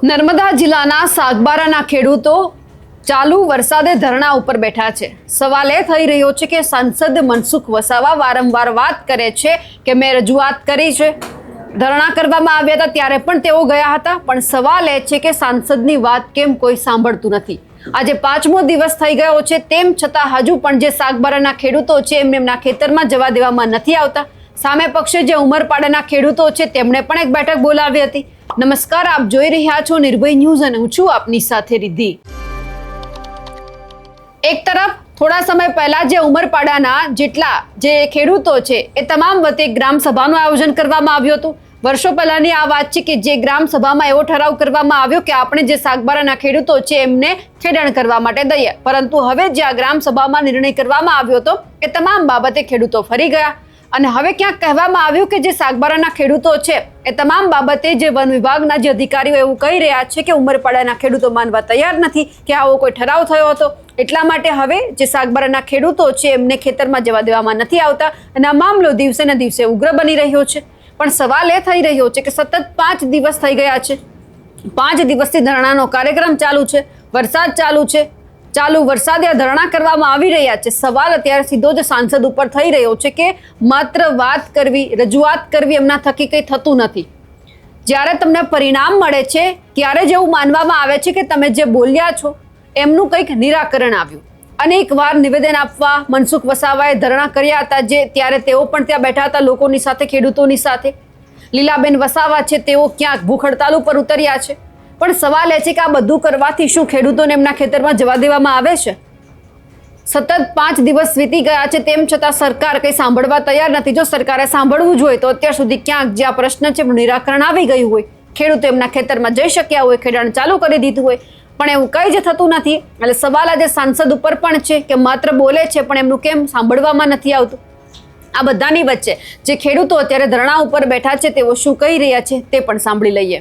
નર્મદા જિલ્લાના સાગબારાના ખેડૂતો ચાલુ વરસાદે ધરણા ઉપર બેઠા છે। સવાલ એ થઈ રહ્યો છે કે સાંસદ મનસુખ વસાવા વારંવાર વાત કરે છે કે મેં રજૂઆત કરી છે, ધરણા કરવામાં આવ્યા હતા ત્યારે પણ તેઓ ગયા હતા, પણ સવાલ એ છે કે સાંસદની વાત કેમ કોઈ સાંભળતું નથી। આજે 5મો દિવસ થઈ ગયો છે, તેમ છતાં હજુ પણ જે સાગબારાના ખેડૂતો છે એમને એમના ખેતરમાં જવા દેવામાં નથી આવતા। સામે પક્ષે જે ઉમરપાડાના ખેડૂતો છે તેમણે પણ એક બેઠક બોલાવી હતી। નમસ્કાર, આપ જોઈ રહ્યા છો નિર્ભય ન્યૂઝ અને હું છું આપની સાથે રિદ્ધિ। એક તરફ થોડા સમય પહેલા જે ઉમરપાડાના જેટલા જે ખેડૂતો છે એ તમામ વતી ગ્રામ સભાનું આયોજન કરવામાં આવ્યું હતું। વર્ષો પહેલાની આ વાત છે કે જે ગ્રામ સભામાં એવો ઠરાવ કરવામાં આવ્યો કે આપણે જે સાગબારાના ખેડૂતો છે એમને ખેડાણ કરવા માટે દઈએ, પરંતુ હવે જે આ ગ્રામ સભામાં નિર્ણય કરવામાં આવ્યો હતો એ તમામ બાબતે ખેડૂતો ફરી ગયા અને હવે ક્યાંક કહેવામાં આવ્યું કે જે સાગબારાના ખેડૂતો છે એ તમામ બાબતે જે વન વિભાગના જે અધિકારીઓ એવું કહી રહ્યા છે કે ઉમરપાડાના ખેડૂતો માનવા તૈયાર નથી કે આવો કોઈ ઠરાવ થયો હતો, એટલા માટે હવે જે સાગબારાના ખેડૂતો છે એમને ખેતરમાં જવા દેવામાં નથી આવતા અને આ મામલો દિવસે ને દિવસે ઉગ્ર બની રહ્યો છે। પણ સવાલ એ થઈ રહ્યો છે કે સતત 5 દિવસ થઈ ગયા છે, 5 દિવસથી ધરણાનો કાર્યક્રમ ચાલુ છે, વરસાદ ચાલુ છે, ચાલુ વરસાદે ધરણા કરવામાં આવી રહ્યા છે। સવાલ અત્યારે સીધો જ સાંસદ ઉપર થઈ રહ્યો છે કે માત્ર વાત કરવી, રજૂઆત કરવી એમના થકી કંઈ થતું નથી। જ્યારે તમને પરિણામ મળે છે ત્યારે જ એવું માનવામાં આવે છે કે તમે જે બોલ્યા છો એમનું કંઈક નિરાકરણ આવ્યું। અનેકવાર નિવેદન આપવા મનસુખ વસાવાએ ધરણા કર્યા હતા, જે ત્યારે તેઓ પણ ત્યાં બેઠા હતા લોકોની સાથે, ખેડૂતોની સાથે। લીલાબેન વસાવા છે તેઓ ક્યાંક ભૂખ હડતાલ ઉપર ઉતર્યા છે, પણ સવાલ એ છે કે આ બધું કરવાથી શું ખેડૂતોને એમના ખેતરમાં જવા દેવામાં આવે છે? સતત 5 દિવસ વીતી ગયા છે, તેમ છતાં સરકાર કંઈ સાંભળવા તૈયાર નથી। જો સરકારે સાંભળવું જ હોય તો અત્યાર સુધી ક્યાંક જે આ પ્રશ્ન છે નિરાકરણ આવી ગયું હોય, ખેડૂતો એમના ખેતરમાં જઈ શક્યા હોય, ખેડાણ ચાલુ કરી દીધું હોય, પણ એવું કંઈ જ થતું નથી। એટલે સવાલ આજે સાંસદ ઉપર પણ છે કે માત્ર બોલે છે પણ એમનું કેમ સાંભળવામાં નથી આવતું। આ બધાની વચ્ચે જે ખેડૂતો અત્યારે ધરણા ઉપર બેઠા છે તેઓ શું કહી રહ્યા છે તે પણ સાંભળી લઈએ।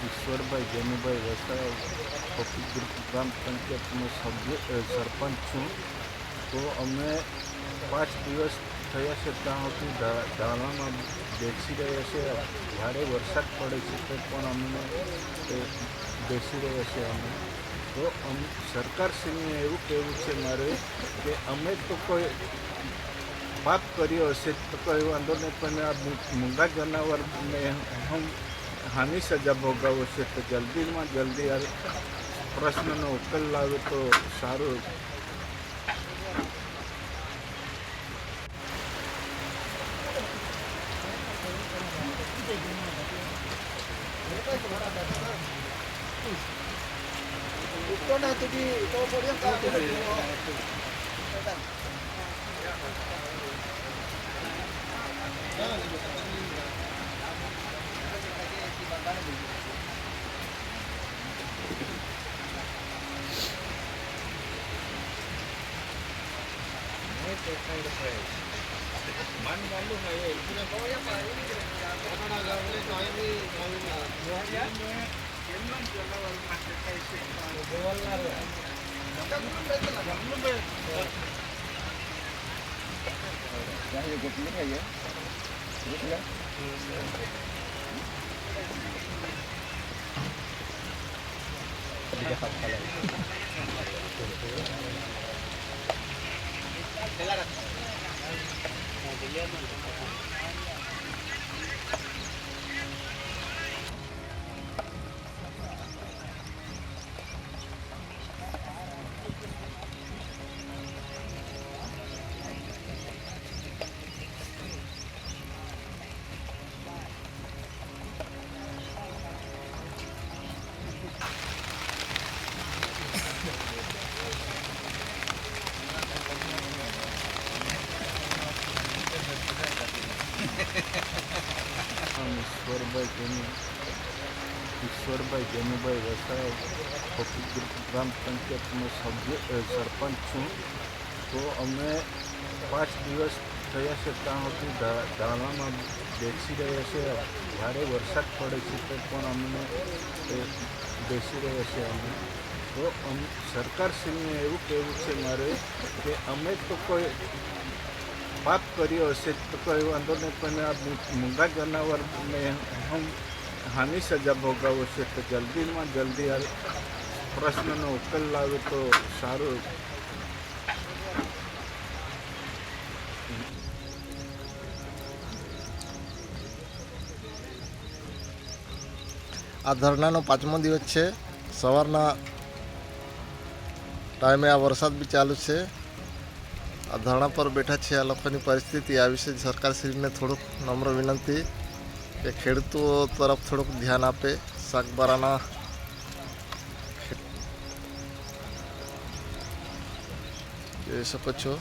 ઈશ્વરભાઈ જેનુભાઈ વસાવા, ફકીરપુર ગ્રામ પંચાયતનો સરપંચ છું। તો અમે 5 દિવસ થયા છે ત્યાં સુધી ધારણામાં બેસી રહ્યા છે। ભારે વરસાદ પડે છે તો પણ અમને બેસી રહ્યા છે અમે। તો સરકારશ્રીને એવું કહેવું છે મારે કે અમે તો કોઈ પાપ કર્યો હશે તો કોઈ વાંધો નહીં, પણ આ મૂંગા જનાવરને હાની સજા ભોગવો છે તો જલ્દીમાં જલ્દી આ પ્રશ્નનો ઉકેલ લાવે તો સારું। ઈશ્વરભાઈ જેનુભાઈ વસાવા, ફકીરપુર ગ્રામ પંચાયતનો સરપંચ છું। તો અમે 5 દિવસ થયા છે ત્યાં સુધી ધારણામાં બેસી રહ્યા છે। ભારે વરસાદ પડે છે તો પણ અમને બેસી રહ્યા છે અમે। તો સરકારશ્રીને એવું કહેવું છે મારે કે અમે તો કોઈ પાપ કર્યો હશે તો કોઈ વાંધો નહીં, પણ આ મૂંગા જનાવરને હાની સજા ભોગવવો છે તો જલ્દીમાં જલ્દી આ પ્રશ્નનો ઉકેલ લાવે તો સારું. આ ધરણાનો 5મો દિવસ છે. સવારના ટાઈમે આ વરસાદ બી ચાલુ છે. આ ધરણા પર બેઠા છે. આ લોકોની પરિસ્થિતિ આ વિશે સરકારશ્રીને થોડુંક નમ્ર વિનંતી કે ખેડૂતો તરફ થોડુંક ધ્યાન આપે. શાકબારાના જોઈ શકો છો.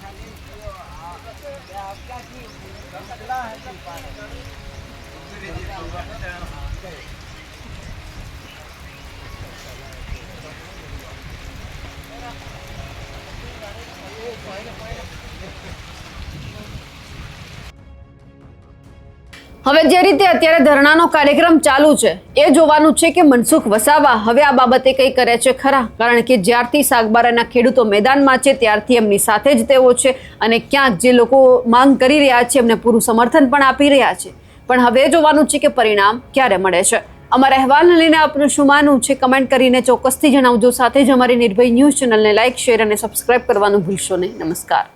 હવે જે રીતે અત્યારે ધરણાનો કાર્યક્રમ ચાલુ છે એ જોવાનું છે કે મનસુખ વસાવા હવે આ બાબતે કંઈ કરે છે ખરા. કારણ કે જ્યારથી સાગબારાના ખેડૂતો મેદાનમાં છે ત્યારથી એમની સાથે જ તેઓ છે અને ક્યાંક જે લોકો માંગ કરી રહ્યા છે એમને પૂરું સમર્થન પણ આપી રહ્યા છે. પણ હવે જોવાનું છે કે પરિણામ ક્યારે મળે છે. અમારા અહેવાલને લઈને આપનું શું માનવું છે કમેન્ટ કરીને ચોક્કસથી જણાવજો. સાથે જ અમારી નિર્ભય ન્યૂઝ ચેનલને લાઇક, શેર અને સબસ્ક્રાઇબ કરવાનું ભૂલશો નહીં. નમસ્કાર.